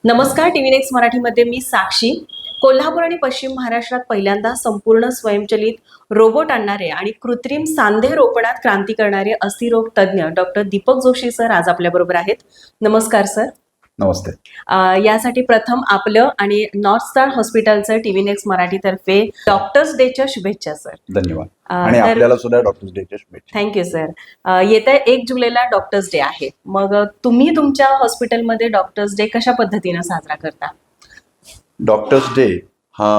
नमस्कार. TV next मराठीमध्ये मी साक्षी. कोल्हापूर आणि पश्चिम महाराष्ट्रात पहिल्यांदा संपूर्ण स्वयंचलित रोबोट आणणारे आणि कृत्रिम सांधे रोपणात क्रांती करणारे अस्थिरोग तज्ज्ञ डॉक्टर दीपक जोशी सर आज आपल्याबरोबर आहेत. नमस्कार सर. नमस्ते. यासाठी प्रथम आपलं आणि नॉर्थ स्टार हॉस्पिटलचं टीव्ही नेक्स्ट मराठीतर्फे डॉक्टर्स डेच्या शुभेच्छा सर. धन्यवाद. आणि आपल्याला सुद्धा डॉक्टर्स डेच्या शुभेच्छा. Thank you sir. येत्या 1 जुलैला डॉक्टर्स डे आहे. मग तुम्ही तुमच्या हॉस्पिटलमध्ये डॉक्टर्स डे कशा पद्धतीने साजरा करता? डॉक्टर्स डे हा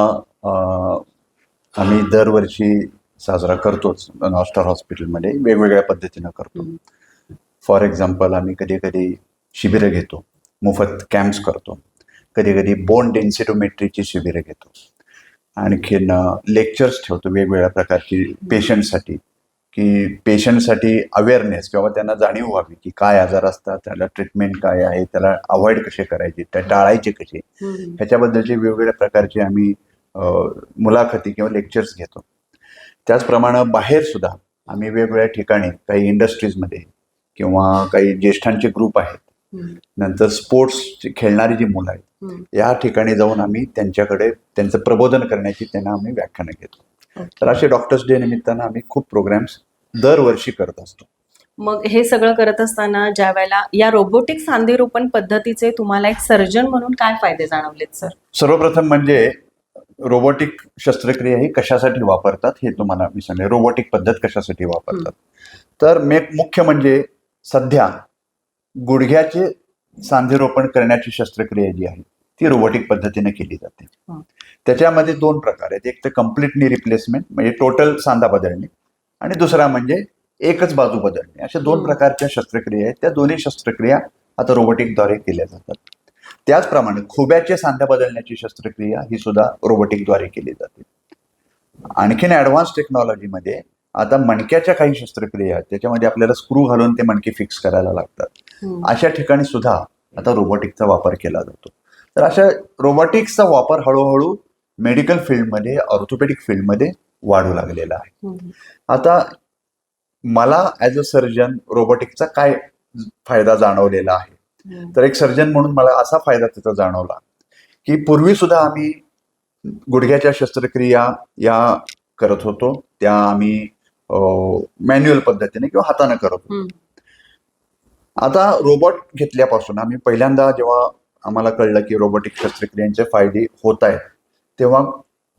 आम्ही दरवर्षी साजरा करतोच. नॉर्थ स्टार हॉस्पिटलमध्ये वेगवेगळ्या पद्धतीनं करतो. फॉर एक्झाम्पल आम्ही कधी कधी शिबिरं घेतो, मोफत कॅम्प्स करतो, कधी कधी बोन डेन्सिटोमेट्रीची शिबिरं घेतो, आणखीन लेक्चर्स ठेवतो वेगवेगळ्या प्रकारची पेशंटसाठी, की पेशंटसाठी अवेअरनेस किंवा त्यांना जाणीव व्हावी की काय आजार असतात, त्याला ट्रीटमेंट काय आहे, त्याला अवॉइड कसे करायचे, त्या टाळायचे कसे, ह्याच्याबद्दलचे वेगवेगळ्या प्रकारचे आम्ही मुलाखती किंवा लेक्चर्स घेतो. त्याचप्रमाणे बाहेर सुद्धा आम्ही वेगवेगळ्या ठिकाणी काही इंडस्ट्रीजमध्ये किंवा काही ज्येष्ठांचे ग्रुप आहेत, नंतर स्पोर्ट्स खेळणारी जी मुलं आहेत, या ठिकाणी जाऊन आम्ही त्यांच्याकडे त्यांचं प्रबोधन करण्याची त्यांना आम्ही व्याख्यानं घेतो. तर असे डॉक्टर्स डे निमित्तानं आम्ही खूप प्रोग्राम्स दरवर्षी करत असतो. मग हे सगळं करत असताना ज्या वेळेला या रोबोटिक सांधेरोपण पद्धतीचे तुम्हाला एक सर्जन म्हणून काय फायदे जाणवलेत सर? सर्वप्रथम म्हणजे रोबोटिक शस्त्रक्रिया ही कशासाठी वापरतात हे तुम्हाला मी सांगेन. रोबोटिक पद्धत कशासाठी वापरतात तर मुख्य म्हणजे सध्या गुडघ्याचे सांधेरोपण करण्याची शस्त्रक्रिया जी आहे ती रोबोटिक पद्धतीने केली जाते. त्याच्यामध्ये 2 प्रकार आहेत. एक तर कम्प्लिटली रिप्लेसमेंट म्हणजे टोटल सांधा बदलणे, आणि दुसरा म्हणजे एकच बाजू बदलणे. अशा 2 प्रकारच्या शस्त्रक्रिया आहेत. त्या दोन्ही शस्त्रक्रिया आता रोबोटिकद्वारे केल्या जातात. त्याचप्रमाणे खुब्याचे सांध्या बदलण्याची शस्त्रक्रिया ही सुद्धा रोबोटिकद्वारे केली जाते. आणखीन ॲडव्हान्स टेक्नॉलॉजीमध्ये आता मणक्याच्या काही शस्त्रक्रिया आहेत, त्याच्यामध्ये आपल्याला स्क्रू घालून ते मणके फिक्स करायला लागतात. अशा ठिकाणी सुद्धा आता रोबोटिकचा वापर केला जातो. तर अशा रोबोटिक्सचा वापर हळूहळू मेडिकल फील्डमध्ये, ऑर्थोपेडिक फील्डमध्ये वाढू लागलेला आहे. आता मला ॲज अ सर्जन रोबोटिकचा काय फायदा जाणवलेला आहे तर एक सर्जन म्हणून मला असा फायदा त्याचा जाणवला की पूर्वी सुद्धा आम्ही गुडघ्याच्या शस्त्रक्रिया या करत होतो, त्या आम्ही मॅन्युअल पद्धतीने किंवा हाताने करत होतो. आता रोबोट घेतल्यापासून आम्ही पहिल्यांदा जेव्हा आम्हाला कळलं की रोबोटिक शस्त्रक्रियांचे फायदे होत आहेत, तेव्हा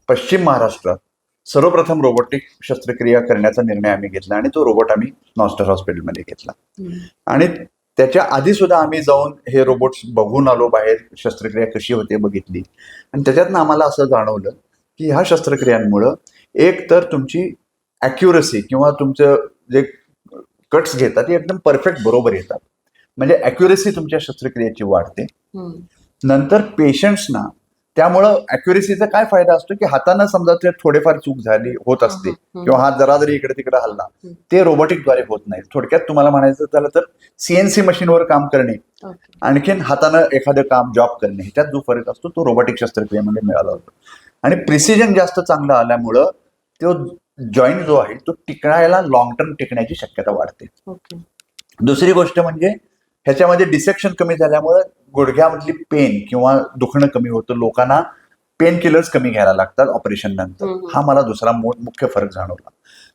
पश्चिम महाराष्ट्रात सर्वप्रथम रोबोटिक शस्त्रक्रिया करण्याचा निर्णय आम्ही घेतला आणि तो रोबोट आम्ही नॉर्थ स्टार हॉस्पिटलमध्ये घेतला. आणि त्याच्या आधी सुद्धा आम्ही जाऊन हे रोबोट्स बघून आलो, बाहेर शस्त्रक्रिया कशी होते बघितली, आणि त्याच्यातनं आम्हाला असं जाणवलं की ह्या शस्त्रक्रियांमुळं एक तर तुमची ॲक्युरसी किंवा तुमचं जे कट्स घेतात ते एकदम परफेक्ट बरोबर येतात, म्हणजे ॲक्युरसी तुमच्या शस्त्रक्रियेची वाढते. नंतर पेशंट्सना त्यामुळं ॲक्युरेसीचा काय फायदा असतो की हाताने समजा ते थोडेफार चूक झाली होत असते किंवा हात जरा जरी इकडे तिकडे हल्ला, ते रोबोटिकद्वारे होत नाही. थोडक्यात तुम्हाला म्हणायचं झालं तर CNC मशीनवर काम करणे आणखीन हातानं एखादं काम जॉब करणे, ह्याच्यात जो फरक असतो तो रोबोटिक शस्त्रक्रियेमध्ये मिळाला होतो. आणि प्रिसिजन जास्त चांगलं आल्यामुळं तो जॉईंट जो आहे तो टिकण्याला लॉंग टर्म टिकण्याची शक्यता वाढते. दुसरी गोष्ट म्हणजे ह्याच्यामध्ये डिसेक्शन कमी झाल्यामुळे गुडघ्यामधली पेन किंवा दुखणं कमी होतं, लोकांना पेन किलर्स कमी घ्यायला लागतात ऑपरेशन नंतर. हा मला दुसरा मुख्य फरक जाणवला.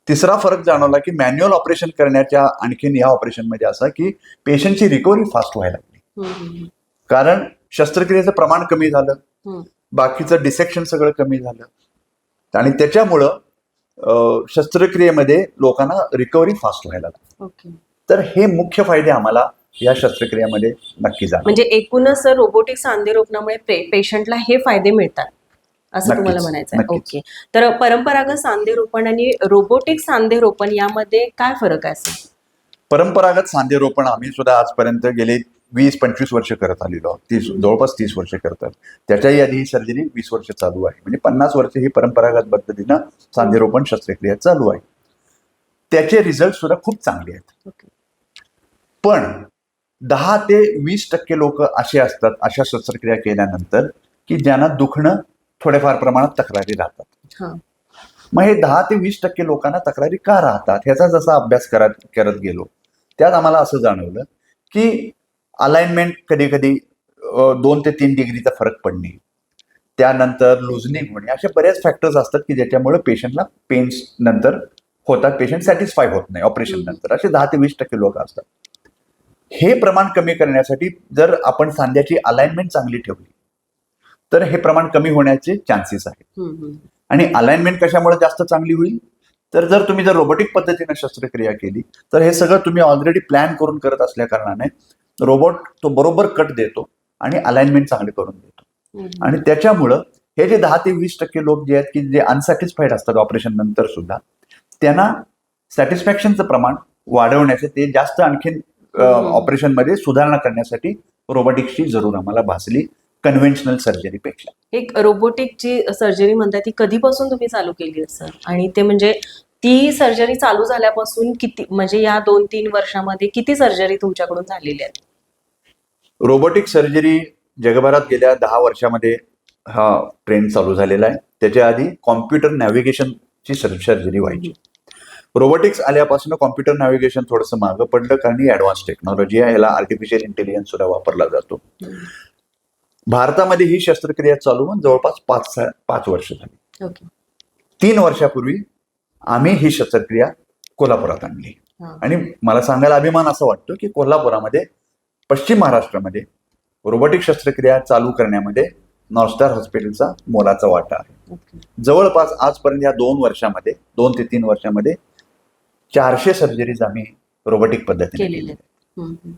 तिसरा फरक जाणवला की मॅन्युअल ऑपरेशन करण्याच्या आणखीन या ऑपरेशनमध्ये असा की पेशंटची रिकव्हरी फास्ट व्हायला लागली, कारण शस्त्रक्रियेचं प्रमाण कमी झालं, बाकीचं डिसेक्शन सगळं कमी झालं, आणि त्याच्यामुळं शस्त्रक्रियेमध्ये लोकांना रिकव्हरी फास्ट व्हायला लागली. तर हे मुख्य फायदे आम्हाला या शस्त्रक्रियेमध्ये नक्की जाणवले. म्हणजे एकूणच रोबोटिक सांधेरोपणामुळे पेशंटला हे फायदे मिळतात असं तुम्हाला म्हणायचं आहे? ओके. तर परंपरागत सांधेरोपण आणि रोबोटिक सांधेरोपण यामध्ये काय फरक आहे सर? परंपरागत सांधेरोपण आम्ही सुद्धा आजपर्यंत गेले 20-25 वर्ष करत आलेलो आहोत. जवळपास 30 वर्ष करतात. त्याच्याही आधी ही सर्जरी 20 वर्ष चालू आहे, म्हणजे 50 वर्ष ही परंपरागत पद्धतीनं सांधेरोपण शस्त्रक्रिया चालू आहे. त्याचे रिझल्ट सुद्धा खूप चांगले आहेत. पण 10 ते 20% लोक असे असतात अशा शस्त्रक्रिया केल्यानंतर की ज्यांना दुखणं थोड्याफार प्रमाणात तक्रारी राहतात. मग हे 10 ते 20% लोकांना तक्रारी का राहतात ह्याचा जसा अभ्यास करत गेलो, त्यात आम्हाला असं जाणवलं की अलाइनमेंट कधी कधी 2 ते 3 डिग्रीचा फरक पडणे, त्यानंतर लुजनिंग होणे, असे बरेच फॅक्टर्स असतात की ज्याच्यामुळे पेशंटला पेन्स नंतर होतात, पेशंट सॅटिस्फाय होत नाही ऑपरेशन नंतर. असे 10 ते 20% लोक असतात. हे प्रमाण कमी करण्यासाठी जर आपण सांध्याची अलाइनमेंट चांगली ठेवली तर हे प्रमाण कमी होण्याचे चान्सेस आहेत. आणि अलाइनमेंट कशामुळे जास्त चांगली होईल, तर जर तुम्ही रोबोटिक पद्धतीने शस्त्रक्रिया केली तर हे सगळं तुम्ही ऑलरेडी प्लॅन करून करत असल्या कारणाने रोबोट तो बरोबर कट देतो आणि अलाइनमेंट चांगली करून देतो. आणि त्याच्यामुळं हे जे 10 ते 20% लोक जे आहेत की जे अनसॅटिस्फाईड असतात ऑपरेशन नंतर सुद्धा, त्यांना सॅटिस्फॅक्शनचं प्रमाण वाढवण्याचे, ते जास्त आणखीन ऑपरेशनमध्ये सुधारणा करण्यासाठी रोबोटिक्सची जरूर आम्हाला भासली कन्व्हेन्शनल सर्जरीपेक्षा. एक रोबोटिकची सर्जरी म्हणताय, ती कधीपासून तुम्ही चालू केली आहे सर? आणि ते म्हणजे ती सर्जरी चालू झाल्यापासून किती, म्हणजे या 2-3 वर्षामध्ये किती सर्जरी तुमच्याकडून झालेल्या आहेत? रोबोटिक सर्जरी जगभरात गेल्या 10 वर्षामध्ये हा ट्रेंड चालू झालेला आहे. त्याच्या आधी कॉम्प्युटर नॅव्हिगेशनची सर्जरी व्हायची. रोबोटिक्स आल्यापासून कॉम्प्युटर नॅव्हिगेशन थोडंसं मागं पडलं, कारण ही ऍडव्हान्स टेक्नॉलॉजी आहे, ह्याला आर्टिफिशियल इंटेलिजन्स सुद्धा वापरला जातो. भारतामध्ये ही शस्त्रक्रिया चालू होऊन जवळपास 5 वर्ष झाली. ओके. 3 वर्षापूर्वी आम्ही ही शस्त्रक्रिया कोल्हापुरात आणली. आणि मला सांगायला अभिमान असा वाटतो की कोल्हापुरामध्ये, पश्चिम महाराष्ट्रामध्ये रोबोटिक शस्त्रक्रिया चालू करण्यामध्ये नॉर्थ स्टार हॉस्पिटलचा मोलाचा वाटा आहे. जवळपास आजपर्यंत या 2 ते 3 वर्षामध्ये 400 सर्जरीज आम्ही रोबोटिक पद्धतीने केलेल्या आहेत.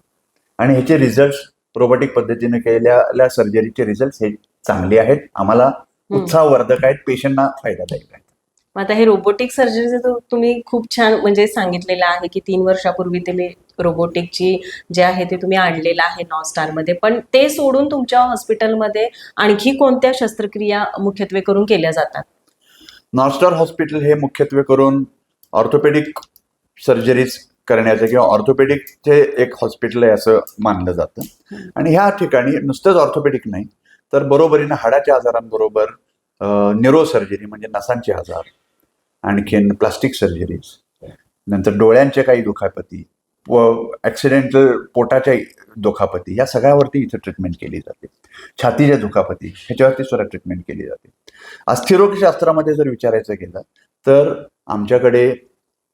आणि ह्याचे रिझल्ट रोबोटिक पद्धतीने केलेल्या सर्जरीचे रिझल्ट हे चांगले आहेत, आम्हाला उत्साहवर्धक आहेत, पेशंटना फायदादायक आहेत. आता हे रोबोटिक सर्जरीचं तुम्ही खूप छान म्हणजे सांगितलेलं आहे की 3 वर्षापूर्वी तुम्ही रोबोटिकची जे आहे ते तुम्ही आणलेलं आहे नॉर्थ स्टारमध्ये. पण ते सोडून तुमच्या हॉस्पिटलमध्ये आणखी कोणत्या शस्त्रक्रिया मुख्यत्वे करून केल्या जातात? नॉर्थ स्टार हॉस्पिटल हे मुख्यत्वे करून ऑर्थोपेडिक सर्जरीज करण्याचं किंवा ऑर्थोपेडिकचे एक हॉस्पिटल आहे असं मानलं जातं. आणि ह्या ठिकाणी नुसतंच ऑर्थोपेडिक नाही तर बरोबरीनं हाडाच्या आजारांबरोबर न्यूरो सर्जरी म्हणजे नसांचे आजार, आणखीन प्लास्टिक सर्जरीज, नंतर डोळ्यांच्या काही दुखापती व ॲक्सिडेंटल पोटाच्या दुखापती, या सगळ्यावरती इथं ट्रीटमेंट केली जाते. छातीच्या दुखापती ह्याच्यावरती सुद्धा ट्रीटमेंट केली जाते. अस्थिरोगशास्त्रामध्ये जर विचारायचं गेलं तर आमच्याकडे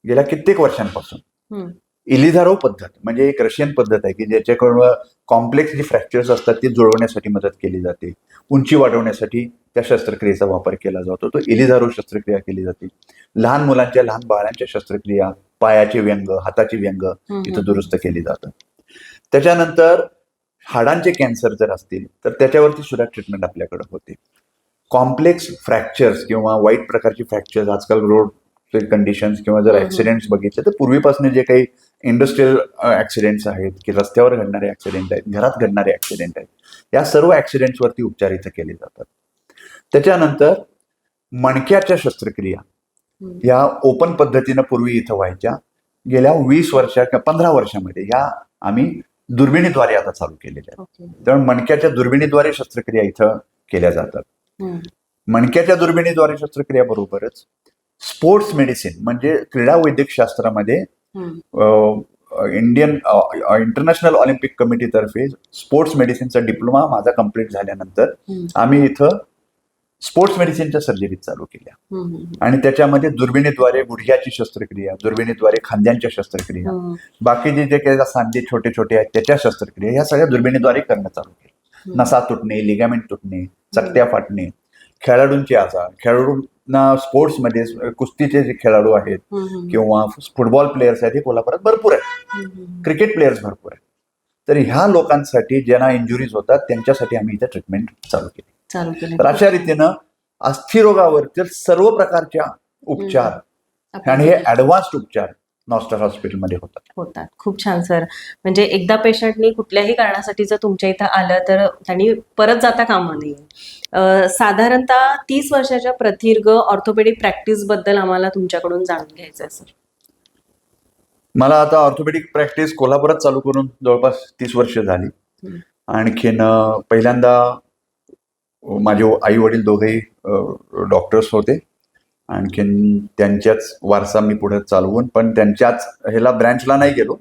गेल्या कित्येक वर्षांपासून इलिझारो पद्धत म्हणजे एक रशियन पद्धत आहे की ज्याच्याकडून कॉम्प्लेक्स जे फ्रॅक्चर्स असतात ते जुळवण्यासाठी मदत केली जाते. उंची वाढवण्यासाठी त्या शस्त्रक्रियेचा वापर केला जातो, तो इलिझारो शस्त्रक्रिया केली जाते. लहान मुलांच्या, लहान बाळांच्या शस्त्रक्रिया, पायाचे व्यंग, हाताची व्यंग इथं दुरुस्त केली जातात. त्याच्यानंतर हाडांचे कॅन्सर जर असतील तर त्याच्यावरती सुद्धा ट्रीटमेंट आपल्याकडे होते. कॉम्प्लेक्स फ्रॅक्चर्स किंवा वाईट प्रकारची फ्रॅक्चर्स, आजकाल रोड कंडिशन्स किंवा जर ऍक्सिडेंट्स बघितले तर पूर्वीपासून जे काही इंडस्ट्रियल ऍक्सिडेंट्स आहेत की रस्त्यावर घडणारे ऍक्सिडेंट आहेत, घरात घडणारे ऍक्सिडेंट आहेत, या सर्व ऍक्सिडेंट्सवरती उपचार इथं केले जातात. त्याच्यानंतर मणक्याच्या शस्त्रक्रिया या ओपन पद्धतीनं पूर्वी इथं व्हायच्या. गेल्या 20 वर्षा किंवा 15 वर्षामध्ये या आम्ही दुर्बिणीद्वारे आता चालू केलेल्या आहेत. त्यामुळे मणक्याच्या दुर्बिणीद्वारे शस्त्रक्रिया इथं केल्या जातात. मणक्याच्या दुर्बिणीद्वारे शस्त्रक्रिया बरोबरच स्पोर्ट्स मेडिसिन म्हणजे क्रीडा वैद्यकशास्त्रामध्ये इंटरनॅशनल ऑलिम्पिक कमिटीतर्फे स्पोर्ट्स मेडिसिनचा डिप्लोमा माझा कंप्लीट झाल्यानंतर आम्ही इथं स्पोर्ट्स मेडिसिनच्या सर्जरीज चालू केल्या. आणि त्याच्यामध्ये दुर्बिणीद्वारे गुडघ्याची शस्त्रक्रिया, दुर्बिणीद्वारे खांद्यांच्या शस्त्रक्रिया, बाकीचे जे काही सांधे छोटे छोटे आहेत त्याच्या शस्त्रक्रिया, ह्या सगळ्या दुर्बिणीद्वारे करणं चालू केलं. नसा तुटणे, लिगामेंट तुटणे, चकत्या फाटणे, खेळाडूंचे आजार, खेळाडूंना स्पोर्ट्समध्ये कुस्तीचे जे खेळाडू आहेत किंवा फुटबॉल प्लेयर्स आहेत हे कोल्हापुरात भरपूर आहेत, क्रिकेट प्लेयर्स भरपूर आहेत. तर ह्या लोकांसाठी ज्यांना इंजुरीज होतात त्यांच्यासाठी आम्ही इथे ट्रीटमेंट चालू केली. तर अशा रीतीनं अस्थिरोगावरतील सर्व प्रकारच्या उपचार आणि हे ऍडव्हान्स्ड उपचार नॉर्थ स्टार हॉस्पिटलमध्ये होतात. खूप छान सर. म्हणजे एकदा पेशंटनी कुठल्याही कारणासाठी जर तुमच्या इथं आलं तर त्यांनी परत जाता कामा नये. साधारणतः 30 वर्षाच्या प्रदीर्घ ऑर्थोपेडिक प्रॅक्टिस बद्दल आम्हाला तुमच्याकडून जाणून घ्यायचं आहे सर. मला आता ऑर्थोपेडिक प्रॅक्टिस कोल्हापुरात चालू करून जवळपास 30 वर्ष झाली. आणखीन पहिल्यांदा माझे आई वडील दोघेही डॉक्टर्स होते. आणखीन त्यांच्याच वारसा मी पुढे चालवून पण त्यांच्याच ह्याला ब्रँचला नाही गेलो,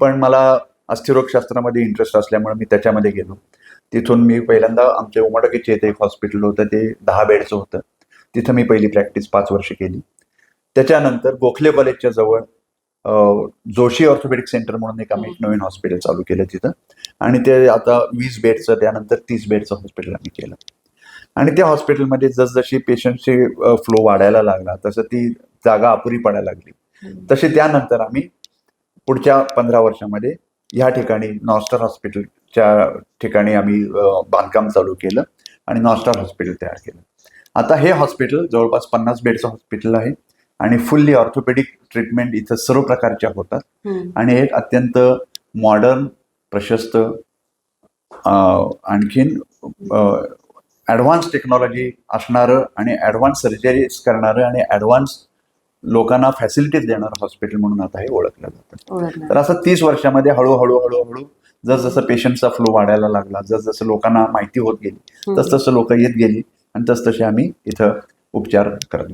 पण मला अस्थिरोगशास्त्रामध्ये इंटरेस्ट असल्यामुळे मी त्याच्यामध्ये गेलो. तिथून मी पहिल्यांदा आमच्या उमाटकीचे इथे एक हॉस्पिटल होतं, ते 10 बेडचं होतं. तिथं मी पहिली प्रॅक्टिस 5 वर्ष केली. त्याच्यानंतर गोखले कॉलेजच्या जवळ जोशी ऑर्थोपेडिक सेंटर म्हणून एक आम्ही एक नवीन हॉस्पिटल चालू केलं तिथं, आणि ते आता 20 बेडचं, त्यानंतर 30 बेडचं हॉस्पिटल आम्ही केलं. आणि त्या हॉस्पिटलमध्ये जसजशी पेशंटची फ्लो वाढायला लागला तसं ती जागा अपुरी पडायला लागली. तसे त्यानंतर आम्ही पुढच्या 15 वर्षामध्ये ह्या ठिकाणी नॉस्टार हॉस्पिटलच्या ठिकाणी आम्ही बांधकाम चालू केलं आणि नॉस्टार हॉस्पिटल तयार केलं. आता हे हॉस्पिटल जवळपास 50 बेडचं हॉस्पिटल आहे आणि फुल्ली ऑर्थोपेडिक ट्रीटमेंट इथं सर्व प्रकारच्या होतात आणि एक अत्यंत मॉडर्न, प्रशस्त, आणखीन ॲडव्हान्स टेक्नॉलॉजी असणारं आणि ॲडव्हान्स सर्जरीज करणारं आणि ॲडव्हान्स लोकांना फॅसिलिटीज देणारं हॉस्पिटल म्हणून आता हे ओळखलं जातं. तर असं 30 वर्षामध्ये हळूहळू जसजसं पेशंटचा फ्लो वाढायला लागला, जसजसं लोकांना माहिती होत गेली, तसतसं लोक येत गेली आणि तसतसे आम्ही इथं उपचार करत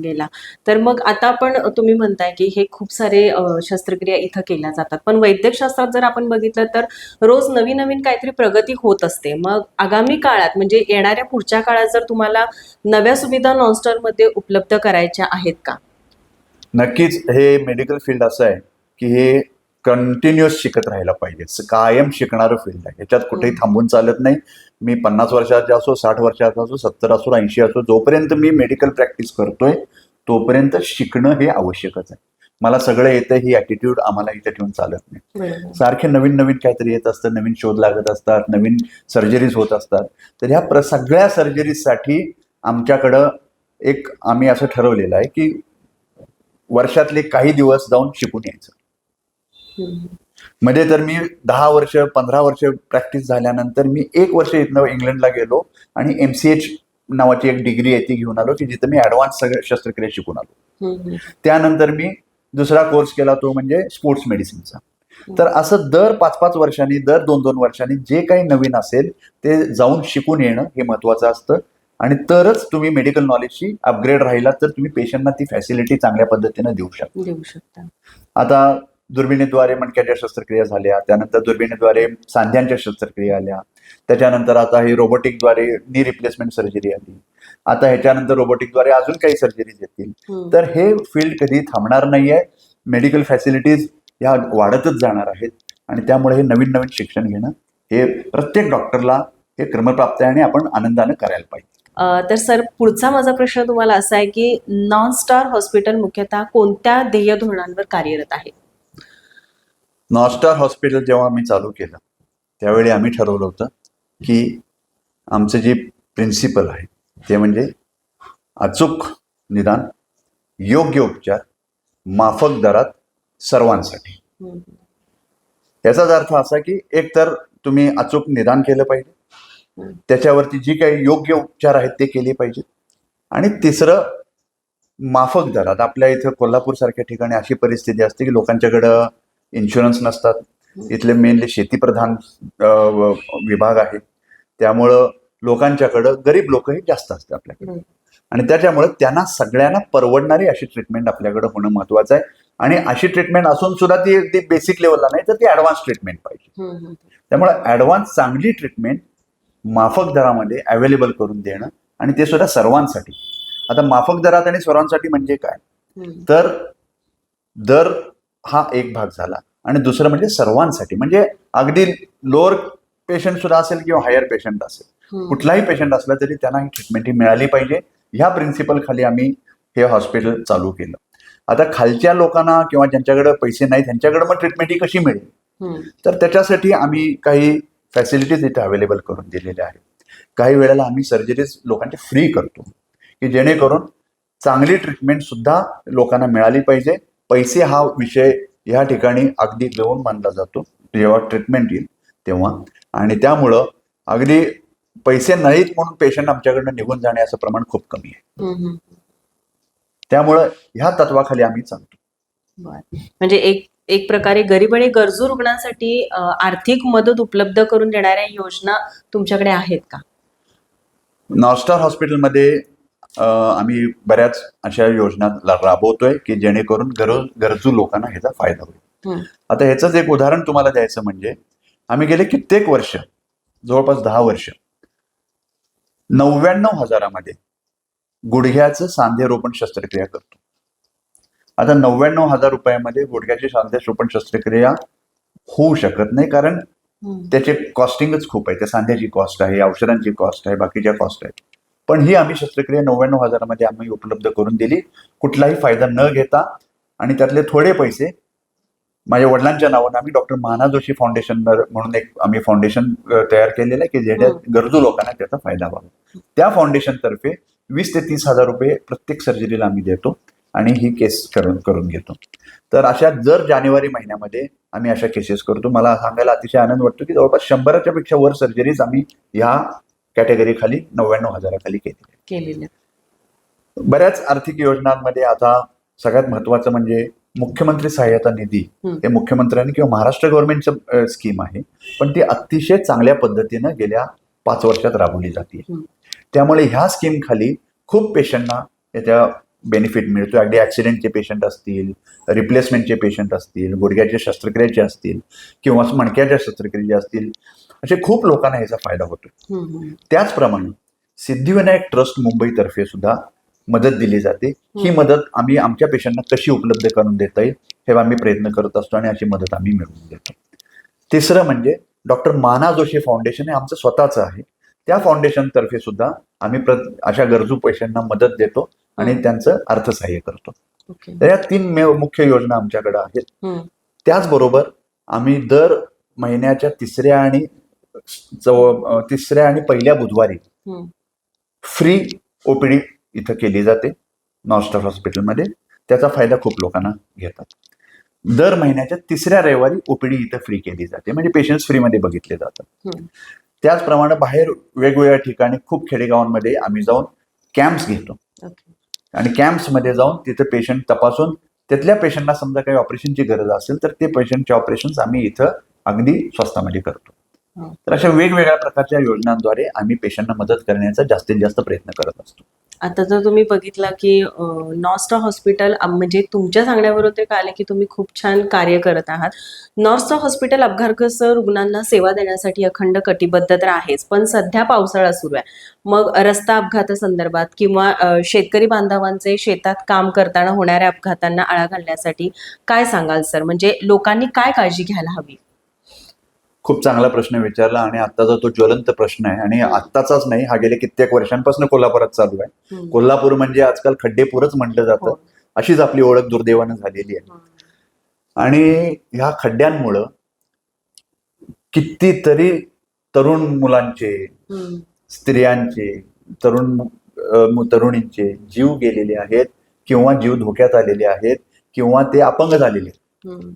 गेला. तर मग आता पण तुम्ही म्हणताय की हे खूप सारे शस्त्रक्रिया इथं केल्या जातात, पण वैद्यकशास्त्रात जर आपण बघितलं तर रोज नवीन नवीन काहीतरी प्रगती होत असते. मग आगामी काळात म्हणजे येणाऱ्या पुढच्या काळात जर तुम्हाला नव्या सुविधा नॉनस्टारमध्ये उपलब्ध करायच्या आहेत का? नक्कीच. हे मेडिकल फील्ड असं आहे की हे कंटिन्युअस शिकत राहायला पाहिजे, कायम शिकणारं फील्ड आहे. याच्यात कुठेही थांबून चालत नाही. मी 50 वर्षाचा असो, 60 वर्षाचा असो, 70 असो, 80 असो, जोपर्यंत मी मेडिकल प्रॅक्टिस करतोय तोपर्यंत शिकणं हे आवश्यकच आहे. मला सगळं येतं ही ॲटिट्यूड आम्हाला इथे ठेवून चालत नाही. सारखे नवीन नवीन काहीतरी येत असतं, नवीन शोध लागत असतात, नवीन सर्जरीज होत असतात. तर ह्या सगळ्या सर्जरीजसाठी आमच्याकडं एक आम्ही असं ठरवलेलं आहे की वर्षातले काही दिवस जाऊन शिकून यायचं. मध्ये तर मी 10 वर्ष 15 वर्ष प्रॅक्टिस झाल्यानंतर मी 1 वर्ष इथनं इंग्लंडला गेलो आणि MCH नावाची एक डिग्री आहे ती घेऊन आलो की जिथं मी ॲडव्हान्स सगळ्या शस्त्रक्रिया शिकून आलो. त्यानंतर मी दुसरा कोर्स केला, तो म्हणजे स्पोर्ट्स मेडिसिनचा. तर असं दर 5-5 वर्षांनी, दर 2-2 वर्षांनी जे काही नवीन असेल ते जाऊन शिकून येणं हे महत्त्वाचं असतं. आणि तरच तुम्ही मेडिकल नॉलेजची अपग्रेड राहिला तर तुम्ही पेशंटना ती फॅसिलिटी चांगल्या पद्धतीने देऊ शकता. आता दुर्बिणीद्वारे मणक्याच्या शस्त्रक्रिया झाल्या, त्यानंतर दुर्बिणीद्वारे सांध्यांच्या शस्त्रक्रिया आल्या, त्याच्यानंतर आता हे रोबोटिकद्वारे नी रिप्लेसमेंट सर्जरी आली, आता ह्याच्यानंतर रोबोटिकद्वारे अजून काही सर्जरीज येतील. तर हे फील्ड कधी थांबणार नाहीये. मेडिकल फॅसिलिटीज ह्या वाढतच जाणार आहेत आणि त्यामुळे हे नवीन नवीन शिक्षण घेणं हे प्रत्येक डॉक्टरला हे क्रमप्राप्त आहे आणि आपण आनंदाने करायला पाहिजे. तर सर, पुढचा माझा प्रश्न तुम्हाला असा आहे की नॉनस्टार हॉस्पिटल मुख्यतः कोणत्या ध्येय धोरणांवर कार्यरत आहे? नॉस्टार हॉस्पिटल जेव्हा आम्ही चालू केलं त्यावेळी आम्ही ठरवलं होतं की आमचं जे प्रिन्सिपल आहे ते म्हणजे अचूक निदान, योग्य उपचार, माफक दरात सर्वांसाठी. याचाच अर्थ असा की एकतर तुम्ही अचूक निदान केलं पाहिजे, त्याच्यावरती जी काही योग्य उपचार आहेत ते केले पाहिजेत, आणि तिसरं माफक दरात. आपल्या इथं कोल्हापूर सारख्या ठिकाणी अशी परिस्थिती असते की लोकांच्याकडं इन्शुरन्स नसतात. इथले मेनली शेतीप्रधान विभाग आहे, त्यामुळं लोकांच्याकडं गरीब लोकही जास्त असतात आपल्याकडे, आणि त्याच्यामुळे त्यांना सगळ्यांना परवडणारी अशी ट्रीटमेंट आपल्याकडे होणं महत्वाचं आहे. आणि अशी ट्रीटमेंट असून सुद्धा ती बेसिक लेवलला नाही तर ती ॲडव्हान्स ट्रीटमेंट पाहिजे. त्यामुळे ॲडव्हान्स चांगली ट्रीटमेंट माफक दरामध्ये अवेलेबल करून देणं, आणि ते सुद्धा सर्वांसाठी. आता माफक दरात आणि सर्वांसाठी म्हणजे काय, तर दर हा एक भाग झाला, आणि दुसरं म्हणजे सर्वांसाठी, म्हणजे अगदी लोअर पेशंट सुद्धा असेल किंवा हायर पेशंट असेल, कुठलाही पेशंट असला तरी त्यांना ही ट्रीटमेंट ही मिळाली पाहिजे. ह्या प्रिन्सिपल खाली आम्ही हे हॉस्पिटल चालू केलं. आता खालच्या लोकांना किंवा ज्यांच्याकडे पैसे नाहीत त्यांच्याकडे मग ट्रीटमेंट ही कशी मिळेल, तर त्याच्यासाठी आम्ही काही फॅसिलिटीज इथे अवेलेबल करून दिलेल्या आहेत. काही वेळेला आम्ही सर्जरीज लोकांच्या फ्री करतो की जेणेकरून चांगली ट्रीटमेंट सुद्धा लोकांना मिळाली पाहिजे. पैसे हा विषय या ठिकाणी अगदी गौण मानला जातो जेव्हा ट्रीटमेंट येईल तेव्हा, आणि त्यामुळं अगदी पैसे नाहीत म्हणून पेशंट आमच्याकडनं निघून जाण्याचं प्रमाण खूप कमी आहे. त्यामुळं ह्या तत्वाखाली आम्ही चालतो. म्हणजे एक प्रकारे गरीब आणि गरजू रुग्णांसाठी आर्थिक मदत उपलब्ध करून देणाऱ्या योजना तुमच्याकडे आहेत का? नॉस्टार हॉस्पिटलमध्ये आम्ही बऱ्याच अशा योजना राबवतोय की जेणेकरून गरजू लोकांना ह्याचा फायदा होईल. आता ह्याचंच एक उदाहरण तुम्हाला द्यायचं म्हणजे आम्ही गेले कित्येक वर्ष जवळपास 10 वर्ष 99,000मध्ये गुडघ्याचं सांधेरोपण शस्त्रक्रिया करतो. आता 99,000 रुपयामध्ये गुडघ्याची सांधेरोपण शस्त्रक्रिया होऊ शकत नाही, कारण त्याचे कॉस्टिंगच खूप आहे. त्या सांध्याची कॉस्ट आहे, औषधांची कॉस्ट आहे, बाकीच्या कॉस्ट आहेत. पण ही आम्ही शस्त्रक्रिया 99,000मध्ये आम्ही उपलब्ध करून दिली, कुठलाही फायदा न घेता. आणि त्यातले थोडे पैसे माझ्या वडिलांच्या नावानं आम्ही डॉक्टर माना जोशी फाउंडेशन म्हणून एक आम्ही फाउंडेशन तयार केलेलं आहे की जेणे गरजू लोकांना त्याचा फायदा व्हावा. त्या फाउंडेशन तर्फे 20 ते 30,000 रुपये प्रत्येक सर्जरीला आम्ही देतो आणि ही केस करून घेतो. तर अशा जर जानेवारी महिन्यामध्ये आम्ही अशा केसेस करतो. मला सांगायला अतिशय आनंद वाटतो की जवळपास 100च्या पेक्षा वर सर्जरीज आम्ही ह्या कॅटेगरी खाली 99,000 खाली केलेल्या. बऱ्याच आर्थिक योजनांमध्ये आता सगळ्यात महत्वाचं म्हणजे मुख्यमंत्री सहाय्यता निधी हे मुख्यमंत्र्यांनी किंवा महाराष्ट्र गव्हर्नमेंटचं स्कीम आहे, पण ती अतिशय चांगल्या पद्धतीनं गेल्या 5 वर्षात राबवली जाते. त्यामुळे ह्या स्कीम खाली खूप पेशंटना याच्या बेनिफिट मिळतो. अगदी ऍक्सिडेंटचे पेशंट असतील, रिप्लेसमेंटचे पेशंट असतील, गुडघ्याच्या शस्त्रक्रियेचे असतील किंवा मणक्याच्या शस्त्रक्रियेचे असतील, असे खूप लोकांना याचा फायदा होतो. त्याचप्रमाणे सिद्धिविनायक ट्रस्ट मुंबईतर्फे सुद्धा मदत दिली जाते. ही मदत आम्ही आमच्या पेशंटना कशी उपलब्ध करून देता येईल हे आम्ही प्रयत्न करत असतो आणि अशी मदत आम्ही मिळवून देतो. तिसरं म्हणजे डॉक्टर माना जोशी फाउंडेशन हे आमचं स्वतःचं आहे. त्या फाउंडेशन तर्फे सुद्धा आम्ही अशा गरजू पेशंटना मदत देतो आणि त्यांचं अर्थसहाय्य करतो. तर या 3 मुख्य योजना आमच्याकडे आहेत. त्याचबरोबर आम्ही दर महिन्याच्या तिसऱ्या आणि पहिल्या बुधवारी फ्री ओपीडी इथं केली जाते नॉर्थ हॉस्पिटलमध्ये. त्याचा फायदा खूप लोकांना घेतात. दर महिन्याच्या तिसऱ्या रविवारी ओपीडी इथं फ्री केली जाते, म्हणजे पेशंट्स फ्रीमध्ये बघितले जातात. त्याचप्रमाणे बाहेर वेगवेगळ्या ठिकाणी खूप खेडेगावांमध्ये आम्ही जाऊन कॅम्प्स घेतो आणि कॅम्प्समध्ये जाऊन तिथे पेशंट तपासून तिथल्या पेशंटला समजा काही ऑपरेशनची गरज असेल तर ते पेशंटचे ऑपरेशन आम्ही इथं अगदी स्वस्तामध्ये करतो. तर अशा वेगवेगळ्या प्रकारच्या योजनांद्वारे आम्ही पेशंटना मदत करण्याचा जास्तीत जास्त प्रयत्न करत असतो. आता जर तुम्ही बघितलं की नॉर्थ हॉस्पिटल म्हणजे तुमच्या सांगण्यावरून ते कळले की तुम्ही खूप छान कार्य करत आहात. नॉर्थ हॉस्पिटल अपघातग्रस्त रुग्णांना सेवा देण्यासाठी अखंड कटिबद्ध तर आहेच, पण सध्या पावसाळा सुरू आहे. मग रस्ता अपघातासंदर्भात किंवा शेतकरी बांधवांचे शेतात काम करताना होणाऱ्या अपघातांना आळा घालण्यासाठी काय सांगाल सर? म्हणजे लोकांनी काय काळजी घ्यायला हवी? खूप चांगला प्रश्न विचारला आणि आत्ताचा तो ज्वलंत प्रश्न आहे आणि आत्ताचाच नाही, हा गेल्या कित्येक वर्षांपासून कोल्हापुरात चालू आहे. कोल्हापूर म्हणजे आजकाल खड्डेपूरच म्हटलं जातं, अशीच आपली ओळख दुर्दैवानं झालेली आहे. आणि ह्या खड्ड्यांमुळं कितीतरी तरुण मुलांचे, स्त्रियांचे, तरुणींचे जीव गेलेले आहेत किंवा जीव धोक्यात आलेले आहेत किंवा ते अपंग झालेले आहेत.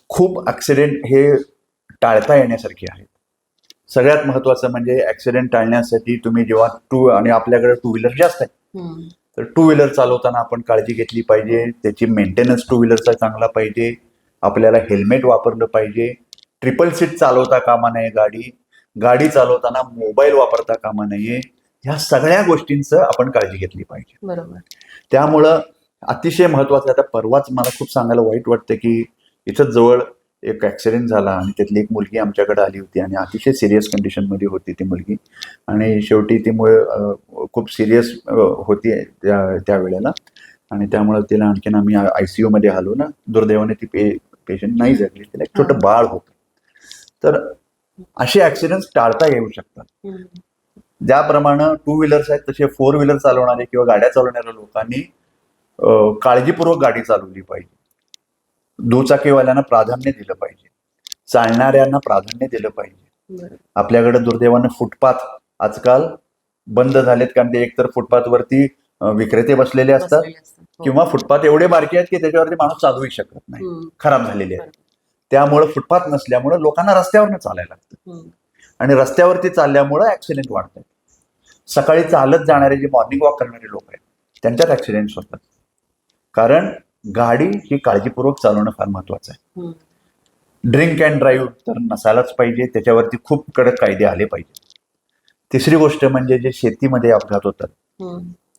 खूप ऍक्सिडेंट हे टाळता येण्यासारखे आहेत. सगळ्यात महत्वाचं म्हणजे ऍक्सिडेंट टाळण्यासाठी तुम्ही जेव्हा आणि आपल्याकडे 2 व्हीलर जास्त आहे, तर 2 व्हीलर चालवताना आपण काळजी घेतली पाहिजे. त्याची मेंटेनन्स 2 व्हीलरचा चांगला पाहिजे. आपल्याला हेल्मेट वापरलं पाहिजे. ट्रिपल सीट चालवता कामा नये. गाडी चालवताना मोबाईल वापरता कामा नये. ह्या सगळ्या गोष्टींचं आपण काळजी घेतली पाहिजे. बरोबर. त्यामुळं अतिशय महत्वाचं. आता परवाच मला खूप सांगायला वाईट वाटतं की इथं जवळ एक ऍक्सिडेंट झाला आणि त्यातली एक मुलगी आमच्याकडे आली होती आणि अतिशय सिरियस कंडिशनमध्ये होती ती मुलगी आणि शेवटी ती खूप सिरियस होती त्यावेळेला आणि त्यामुळे तिला आणखीन आम्ही ICU मध्ये आलो ना. दुर्दैवाने ती पेशंट नाही जगली. तिला एक छोटं बाळ होतं. तर असे ऍक्सिडेंट टाळता येऊ शकतात. ज्याप्रमाणे 2 व्हीलर्स आहेत तसे 4 व्हीलर चालवणारे किंवा गाड्या चालवणाऱ्या लोकांनी काळजीपूर्वक गाडी चालवली पाहिजे. दुचाकीवाल्यांना प्राधान्य दिलं पाहिजे. चालणाऱ्यांना प्राधान्य दिलं पाहिजे. आपल्याकडे दुर्दैवानं फुटपाथ आजकाल बंद झालेत, कारण ते एकतर फुटपाथवरती विक्रेते बसलेले असतात किंवा फुटपाथ एवढे बारके आहेत की त्याच्यावरती माणूस चालवू शकत नाही, खराब झालेले आहेत. त्यामुळे फुटपाथ नसल्यामुळे लोकांना रस्त्यावरनं चालायला लागतं आणि रस्त्यावरती चालल्यामुळे ऍक्सिडेंट वाढतात. सकाळी चालत जाणारे जे मॉर्निंग वॉक करणारे लोक आहेत त्यांच्यात ऍक्सिडेंट्स होतात. कारण गाडी ही काळजीपूर्वक चालवणं फार महत्वाचं आहे. ड्रिंक अँड ड्राईव्ह तर नसायलाच पाहिजे. त्याच्यावरती खूप कडक कायदे आले पाहिजे. तिसरी गोष्ट म्हणजे जे शेतीमध्ये अपघात होतात,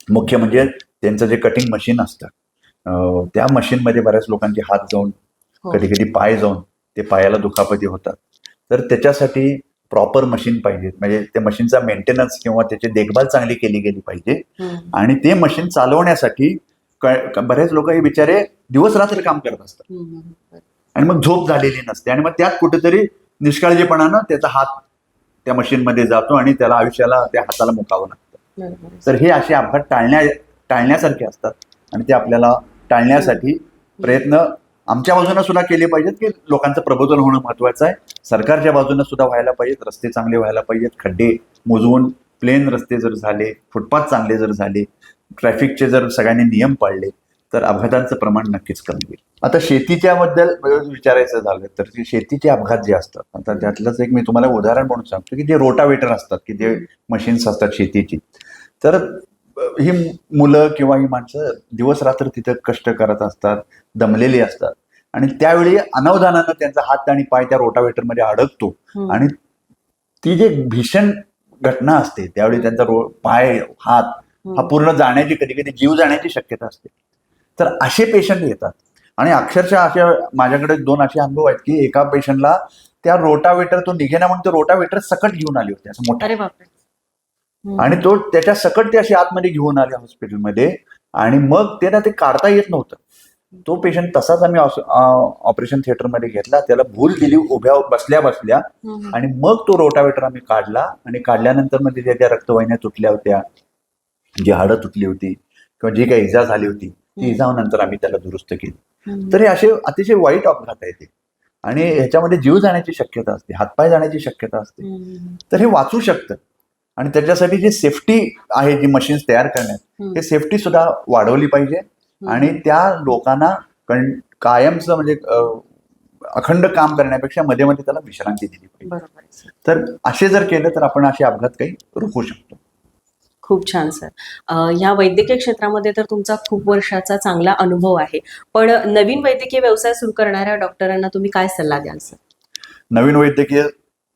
मुख्य म्हणजे त्यांचं जे कटिंग मशीन असतं त्या मशीनमध्ये बऱ्याच लोकांचे हात जाऊन, कधी कधी पाय जाऊन ते पायाला दुखापती होतात. तर त्याच्यासाठी प्रॉपर मशीन पाहिजे, म्हणजे त्या मशीनचा मेंटेनन्स किंवा त्याची देखभाल चांगली केली गेली पाहिजे. आणि ते मशीन चालवण्यासाठी बरेच लोक हे बिचारे दिवस रात्र काम करत असतात आणि मग झोप झालेली नसते आणि मग त्यात कुठेतरी निष्काळजीपणानं त्याचा हात त्या मशीनमध्ये जातो आणि त्याला आयुष्याला त्या हाताला मुकावं लागतं. तर हे असे अपघात टाळण्यासारखे असतात आणि ते आपल्याला टाळण्यासाठी प्रयत्न आमच्या बाजूने सुद्धा केले पाहिजेत की लोकांचं प्रबोधन होणं महत्वाचं आहे. सरकारच्या बाजूने सुद्धा व्हायला पाहिजेत, रस्ते चांगले व्हायला पाहिजेत, खड्डे मोजवून प्लेन रस्ते जर झाले, फुटपाथ चांगले जर झाले, ट्रॅफिकचे जर सगळ्यांनी नियम पाळले तर अपघातांचं प्रमाण नक्कीच कमी होईल. आता शेतीच्या बद्दल विचारायचं झालं तर शेतीचे अपघात जे असतात, आता त्यातलंच एक मी तुम्हाला उदाहरण म्हणून सांगतो की जे रोटावेटर असतात, की जे मशीन्स असतात शेतीची, तर ही मुलं किंवा ही माणसं दिवस रात्र तिथं कष्ट करत असतात, दमलेली असतात आणि त्यावेळी अनावधानानं त्यांचा हात आणि पाय त्या रोटावेटरमध्ये अडकतो आणि ती जे भीषण घटना असते त्यावेळी त्यांचा पाय हात हा पूर्ण जाण्याची, कधी कधी जीव जाण्याची शक्यता असते. तर असे पेशंट येतात आणि अक्षरशः अशा माझ्याकडे 2 असे अनुभव आहेत की एका पेशंटला त्या रोटावेटर तो निघेना म्हणून ते रोटावेटर सकट घेऊन आले होते, असं मोठं. अरे बापरे. आणि तो त्याच्या सकट ते अशी आतमध्ये घेऊन आले हॉस्पिटलमध्ये आणि मग त्याला ते काढता येत नव्हतं. तो पेशंट तसाच आम्ही ऑपरेशन थिएटरमध्ये घेतला, त्याला भूल दिली उभ्या बसल्या बसल्या आणि मग तो रोटावेटर आम्ही काढला आणि काढल्यानंतर मध्ये त्याच्या रक्तवाहिन्या तुटल्या होत्या, जी हाडं तुटली होती किंवा जी काही इजा झाली होती ती इजा नंतर आम्ही त्याला दुरुस्त केली. तर हे असे अतिशय वाईट अपघात आहेत ते आणि ह्याच्यामध्ये जीव जाण्याची शक्यता असते, हातपाय जाण्याची शक्यता असते. तर हे वाचू शकतं आणि त्याच्यासाठी जी सेफ्टी आहे, जी मशीन्स तयार करण्यात, हे सेफ्टी सुद्धा वाढवली पाहिजे आणि त्या लोकांना कायमचं म्हणजे अखंड काम करण्यापेक्षा मध्ये मध्ये त्याला विश्रांती दिली पाहिजे. तर असे जर केलं तर आपण असे अपघात काही रोखू शकतो. खूप छान सर. ह्या वैद्यकीय क्षेत्रामध्ये तर तुमचा खूप वर्षाचा चांगला अनुभव आहे, पण नवीन वैद्यकीय व्यवसाय सुरू करणाऱ्या डॉक्टरांना तुम्ही काय सल्ला द्याल सर? नवीन वैद्यकीय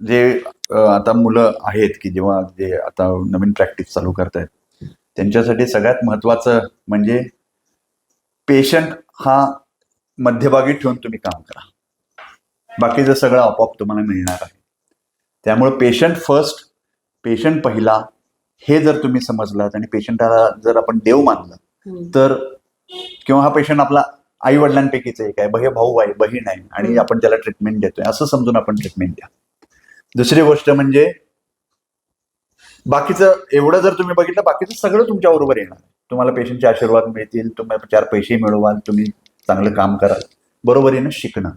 जे आता मुलं आहेत की जेव्हा जे आता नवीन प्रॅक्टिस चालू करतायत, त्यांच्यासाठी सगळ्यात महत्वाचं म्हणजे पेशंट हा मध्यभागी ठेवून तुम्ही काम करा. बाकीचं सगळं आपोआप तुम्हाला मिळणार आहे. त्यामुळे पेशंट फर्स्ट, पेशंट पहिला, हे जर तुम्ही समजलात आणि पेशंटला जर आपण देव मानला तर, किंवा हा पेशंट आपला आई वडिलांपैकीच एक आहे, भाऊ आहे, बहीण आहे आणि आपण त्याला ट्रीटमेंट देतोय असं समजून आपण ट्रीटमेंट द्या. दुसरी गोष्ट म्हणजे बाकीचं एवढं जर तुम्ही बघितलं, बाकीचं सगळं तुमच्या बरोबर येणार. तुम्हाला पेशंटचे आशीर्वाद मिळतील, तुम्हाला 4 पैसे मिळवाल, तुम्ही चांगलं काम कराल. बरोबरीनं शिकणं,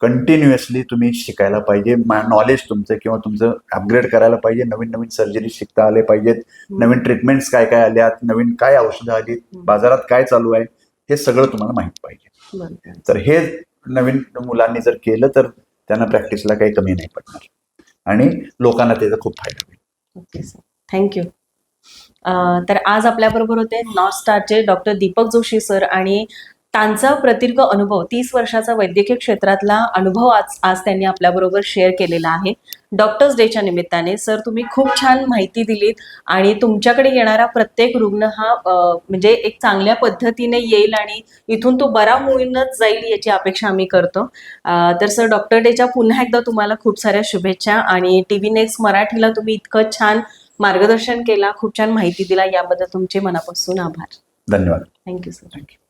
कंटिन्युअसली तुम्ही शिकायला पाहिजे. नॉलेज तुमचं किंवा तुमचं अपग्रेड करायला पाहिजे. नवीन नवीन सर्जरी शिकता आले पाहिजेत, नवीन ट्रीटमेंट्स काय काय आल्यात, नवीन काय औषधं आली, बाजारात काय चालू आहे, हे सगळं तुम्हाला माहित पाहिजे. तर हे नवीन मुलांनी जर केलं तर त्यांना प्रॅक्टिसला काही कमी नाही पडणार आणि लोकांना त्याचा खूप फायदा होईल. Okay sir, thank you. तर आज आपल्याबरोबर होते नॉर्थ स्टारचे डॉक्टर दीपक जोशी सर आणि त्यांचा प्रदीर्घ अनुभव, 30 वर्षाचा वैद्यकीय क्षेत्रातला अनुभव आज त्यांनी आपल्याबरोबर शेअर केलेला आहे. डॉक्टर्स डेच्या निमित्ताने सर तुम्ही खूप छान माहिती दिलीत आणि तुमच्याकडे येणारा प्रत्येक रुग्ण हा म्हणजे एक चांगल्या पद्धतीने येईल आणि इथून तो बरा होऊनच जाईल याची अपेक्षा आम्ही करतो. तर सर धन्यवाद डेच्या पुन्हा एकदा तुम्हाला खूप साऱ्या शुभेच्छा आणि TV नेक्स्ट मराठीला तुम्ही इतकं छान मार्गदर्शन केला, खूप छान माहिती दिला, याबद्दल तुमचे मनापासून आभार. धन्यवाद. Thank you sir. थँक्यू.